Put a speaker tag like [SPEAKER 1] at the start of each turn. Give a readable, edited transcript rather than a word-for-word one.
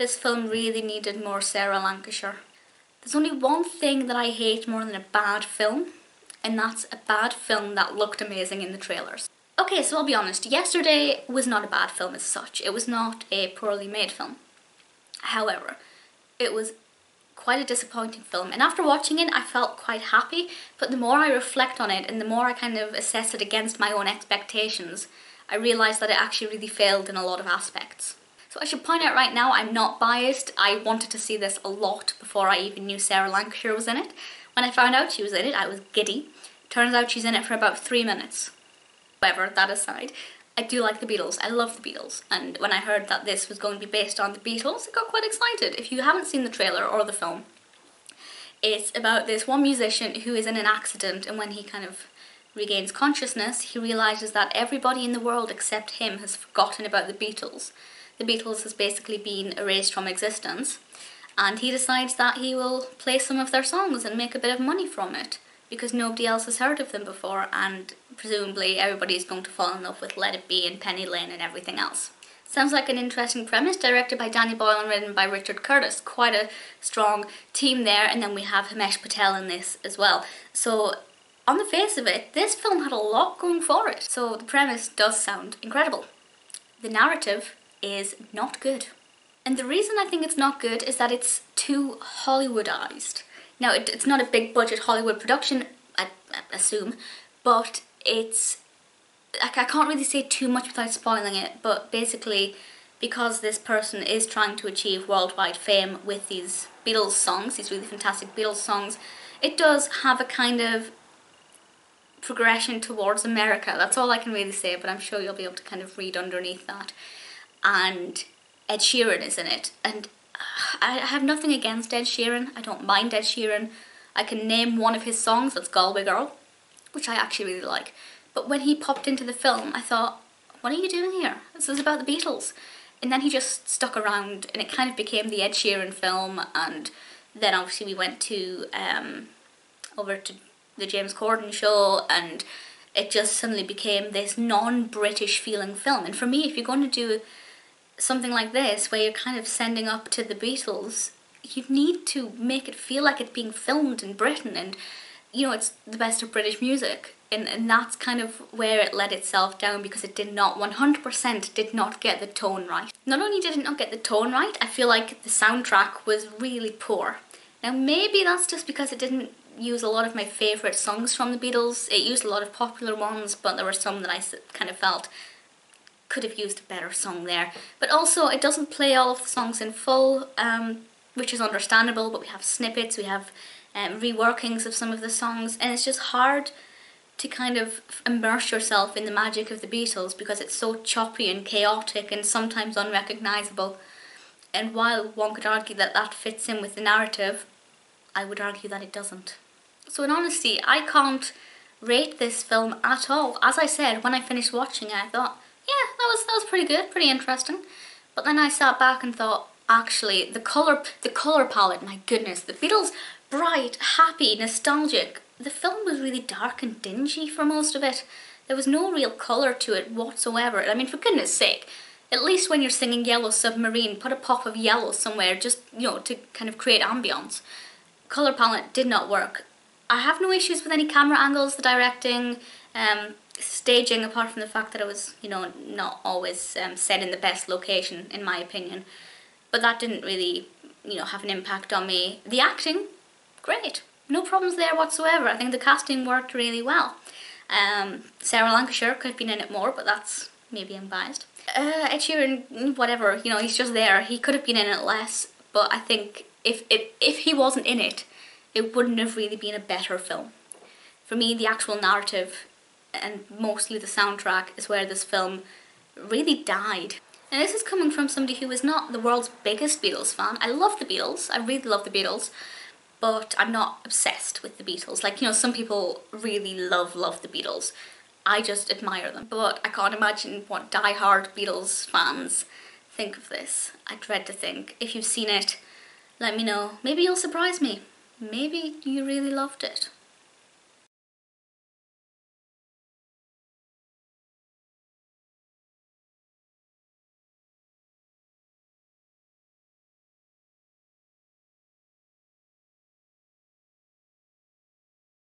[SPEAKER 1] This film really needed more Sarah Lancashire. There's only one thing that I hate more than a bad film, and that's a bad film that looked amazing in the trailers. Okay, so I'll be honest, Yesterday was not a bad film as such. It was not a poorly made film. However, it was quite a disappointing film, and after watching it I felt quite happy, but the more I reflect on it and the more I kind of assess it against my own expectations, I realised that it actually really failed in a lot of aspects. So I should point out right now, I'm not biased. I wanted to see this a lot before I even knew Sarah Lancashire was in it. When I found out she was in it, I was giddy. Turns out she's in it for about 3 minutes. However, that aside, I do like the Beatles. I love the Beatles. And when I heard that this was going to be based on the Beatles, I got quite excited. If you haven't seen the trailer or the film, it's about this one musician who is in an accident, and when he kind of regains consciousness, he realises that everybody in the world except him has forgotten about the Beatles. The Beatles has basically been erased from existence, and he decides that he will play some of their songs and make a bit of money from it, because nobody else has heard of them before, and presumably everybody's going to fall in love with Let It Be and Penny Lane and everything else. Sounds like an interesting premise, directed by Danny Boyle and written by Richard Curtis. Quite a strong team there, and then we have Himesh Patel in this as well. So on the face of it, this film had a lot going for it. So the premise does sound incredible. The narrative is not good. And the reason I think it's not good is that it's too Hollywoodized. Now, it's not a big budget Hollywood production, I assume, but it's... I can't really say too much without spoiling it, but basically, because this person is trying to achieve worldwide fame with these Beatles songs, these really fantastic Beatles songs, it does have a kind of progression towards America. That's all I can really say, but I'm sure you'll be able to kind of read underneath that. And Ed Sheeran is in it, and I have nothing against Ed Sheeran. I don't mind Ed Sheeran. I can name one of his songs, that's Galway Girl, which I actually really like. But when he popped into the film, I thought, what are you doing here? This is about the Beatles. And then he just stuck around, and it kind of became the Ed Sheeran film, and then obviously we went to over to the James Corden show, and it just suddenly became this non-British feeling film. And for me, if you're going to do something like this, where you're kind of sending up to the Beatles, you need to make it feel like it's being filmed in Britain, and you know, it's the best of British music. And that's kind of where it let itself down, because it did not, 100% did not get the tone right. Not only did it not get the tone right, I feel like the soundtrack was really poor. Now maybe that's just because it didn't use a lot of my favourite songs from the Beatles. It used a lot of popular ones, but there were some that I kind of felt could have used a better song there. But also, it doesn't play all of the songs in full, which is understandable, but we have snippets, we have reworkings of some of the songs, and it's just hard to kind of immerse yourself in the magic of the Beatles because it's so choppy and chaotic and sometimes unrecognisable. And while one could argue that that fits in with the narrative, I would argue that it doesn't. So in honesty, I can't rate this film at all. As I said, when I finished watching it, I thought, yeah, that was pretty good, pretty interesting. But then I sat back and thought, actually, the colour palette, my goodness, the Beatles, bright, happy, nostalgic. The film was really dark and dingy for most of it. There was no real colour to it whatsoever. I mean, for goodness sake, at least when you're singing Yellow Submarine, put a pop of yellow somewhere, just, you know, to kind of create ambience. Colour palette did not work. I have no issues with any camera angles, the directing, staging, apart from the fact that it was, you know, not always set in the best location, in my opinion. But that didn't really, you know, have an impact on me. The acting, great. No problems there whatsoever. I think the casting worked really well. Sarah Lancashire could have been in it more, but that's maybe unbiased. Ed Sheeran, whatever, you know, he's just there. He could have been in it less, but I think if he wasn't in it, it wouldn't have really been a better film. For me, the actual narrative and mostly the soundtrack is where this film really died. And this is coming from somebody who is not the world's biggest Beatles fan. I love the Beatles, I really love the Beatles, but I'm not obsessed with the Beatles. Like, you know, some people really love the Beatles. I just admire them. But I can't imagine what die-hard Beatles fans think of this. I dread to think. If you've seen it, let me know. Maybe you'll surprise me. Maybe you really loved it.